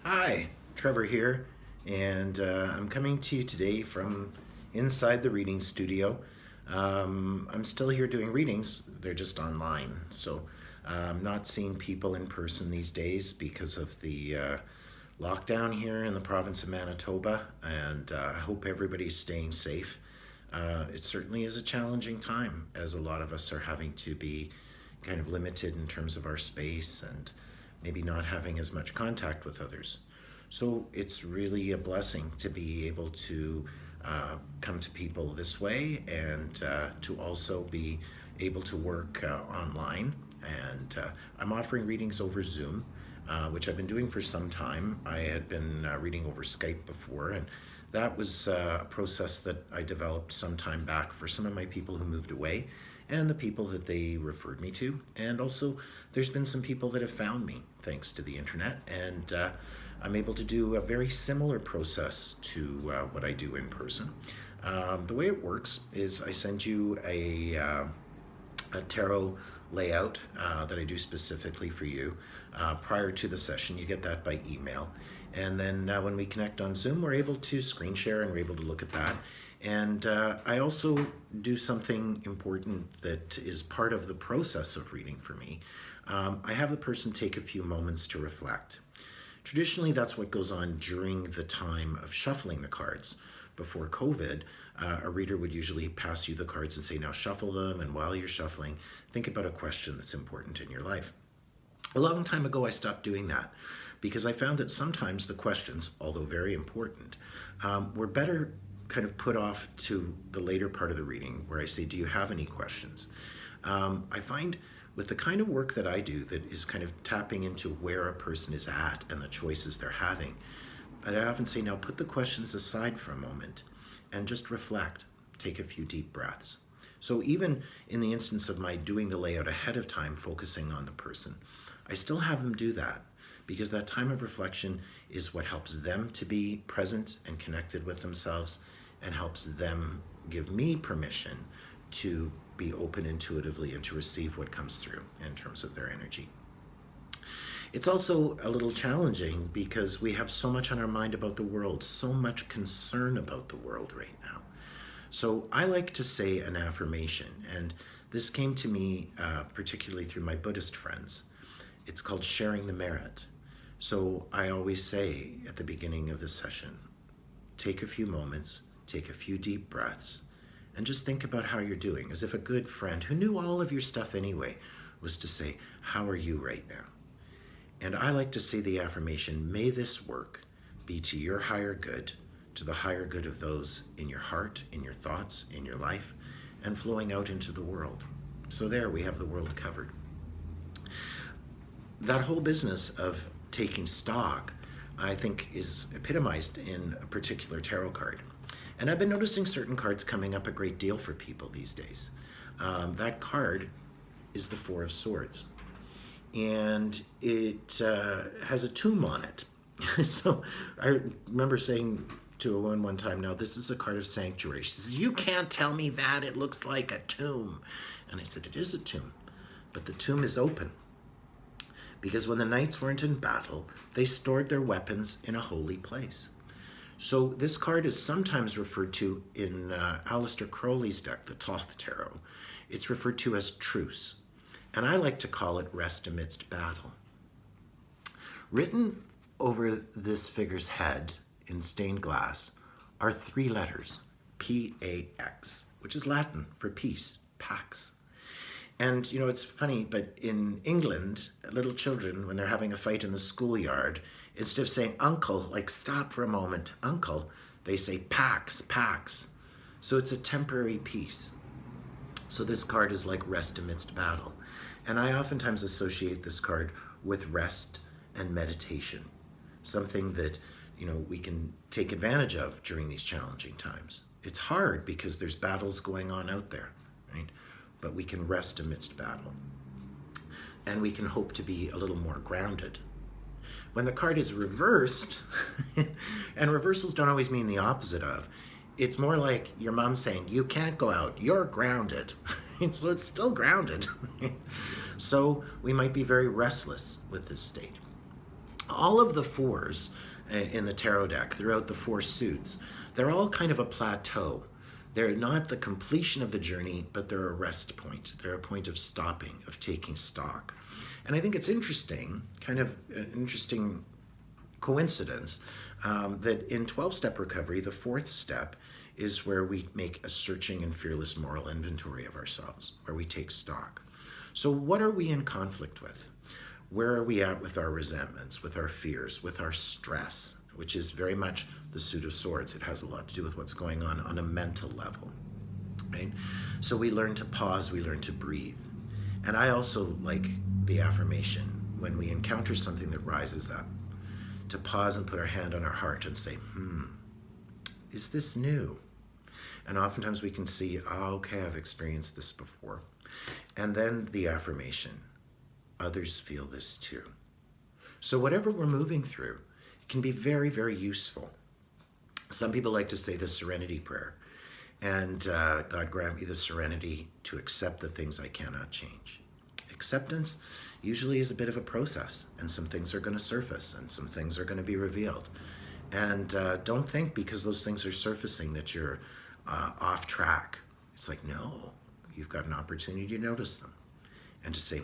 Hi, Trevor here, and I'm coming to you today from inside the reading studio. I'm still here doing readings, they're just online, so I'm not seeing people in person these days because of the lockdown here in the province of Manitoba, and I hope everybody's staying safe. It certainly is a challenging time as a lot of us are having to be kind of limited in terms of our space and maybe not having as much contact with others. So it's really a blessing to be able to come to people this way and to also be able to work online. And I'm offering readings over Zoom, which I've been doing for some time. I had been reading over Skype before, and that was a process that I developed some time back for some of my people who moved away and the people that they referred me to. And also, there's been some people that have found me thanks to the internet, and I'm able to do a very similar process to what I do in person. The way it works is I send you a tarot layout that I do specifically for you prior to the session. You get that by email. And then when we connect on Zoom, we're able to screen share and we're able to look at that. And I also do something important that is part of the process of reading for me. I have the person take a few moments to reflect. Traditionally, that's what goes on during the time of shuffling the cards. Before COVID, a reader would usually pass you the cards and say, now shuffle them, and while you're shuffling, think about a question that's important in your life. A long time ago, I stopped doing that because I found that sometimes the questions, although very important, were better kind of put off to the later part of the reading where I say, do you have any questions? I find with the kind of work that I do that is kind of tapping into where a person is at and the choices they're having, I often say, now put the questions aside for a moment and just reflect, take a few deep breaths. So even in the instance of my doing the layout ahead of time, focusing on the person, I still have them do that because that time of reflection is what helps them to be present and connected with themselves and helps them give me permission to be open intuitively and to receive what comes through in terms of their energy. It's also a little challenging because we have so much on our mind about the world, so much concern about the world right now. So I like to say an affirmation, and this came to me particularly through my Buddhist friends. It's called sharing the merit. So I always say at the beginning of the session, take a few moments, take a few deep breaths, and just think about how you're doing, as if a good friend who knew all of your stuff anyway was to say, how are you right now? And I like to say the affirmation, may this work be to your higher good, to the higher good of those in your heart, in your thoughts, in your life, and flowing out into the world. So there we have the world covered. That whole business of taking stock, I think, is epitomized in a particular tarot card. And I've been noticing certain cards coming up a great deal for people these days. That card is the Four of Swords. And it has a tomb on it. So I remember saying to a woman one time, now this is a card of sanctuary. She says, you can't tell me that, it looks like a tomb. And I said, it is a tomb, but the tomb is open. Because when the knights weren't in battle, they stored their weapons in a holy place. So this card is sometimes referred to in Aleister Crowley's deck, the Thoth Tarot. It's referred to as truce. And I like to call it rest amidst battle. Written over this figure's head in stained glass are three letters, P-A-X, which is Latin for peace, pax. And, you know, it's funny, but in England, little children, when they're having a fight in the schoolyard, instead of saying uncle, like stop for a moment, uncle, they say pax, pax. So it's a temporary peace. So this card is like rest amidst battle. And I oftentimes associate this card with rest and meditation, something that, you know, we can take advantage of during these challenging times. It's hard because there's battles going on out there, right? But we can rest amidst battle. And we can hope to be a little more grounded. When the card is reversed, and reversals don't always mean the opposite of, it's more like your mom saying, you can't go out, you're grounded. So it's still grounded. So we might be very restless with this state. All of the fours in the tarot deck, throughout the four suits, they're all kind of a plateau. They're not the completion of the journey, but they're a rest point. They're a point of stopping, of taking stock. And I think it's interesting, kind of an interesting coincidence, that in 12-step recovery, the fourth step is where we make a searching and fearless moral inventory of ourselves, where we take stock. So what are we in conflict with? Where are we at with our resentments, with our fears, with our stress, which is very much the suit of swords. It has a lot to do with what's going on a mental level, right? So we learn to pause, we learn to breathe. And I also like the affirmation when we encounter something that rises up, to pause and put our hand on our heart and say, is this new? And oftentimes we can see, oh, okay, I've experienced this before. And then the affirmation, others feel this too. So whatever we're moving through can be very, very useful. Some people like to say the Serenity Prayer, and God grant me the serenity to accept the things I cannot change. Acceptance usually is a bit of a process, and some things are going to surface and some things are going to be revealed. And don't think because those things are surfacing that you're off track. It's like, no, you've got an opportunity to notice them and to say,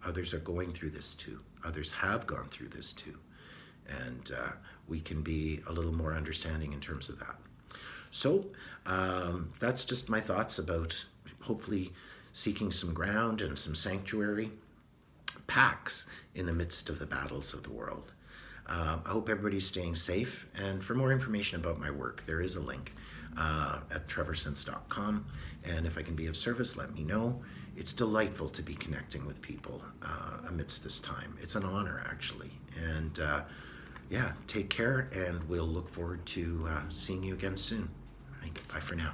others are going through this too. Others have gone through this too. And we can be a little more understanding in terms of that. So that's just my thoughts about hopefully seeking some ground and some sanctuary, pax in the midst of the battles of the world. I hope everybody's staying safe. And for more information about my work, there is a link at trevorsense.com. And if I can be of service, let me know. It's delightful to be connecting with people amidst this time. It's an honor, actually. And yeah, take care, and we'll look forward to seeing you again soon. All right, bye for now.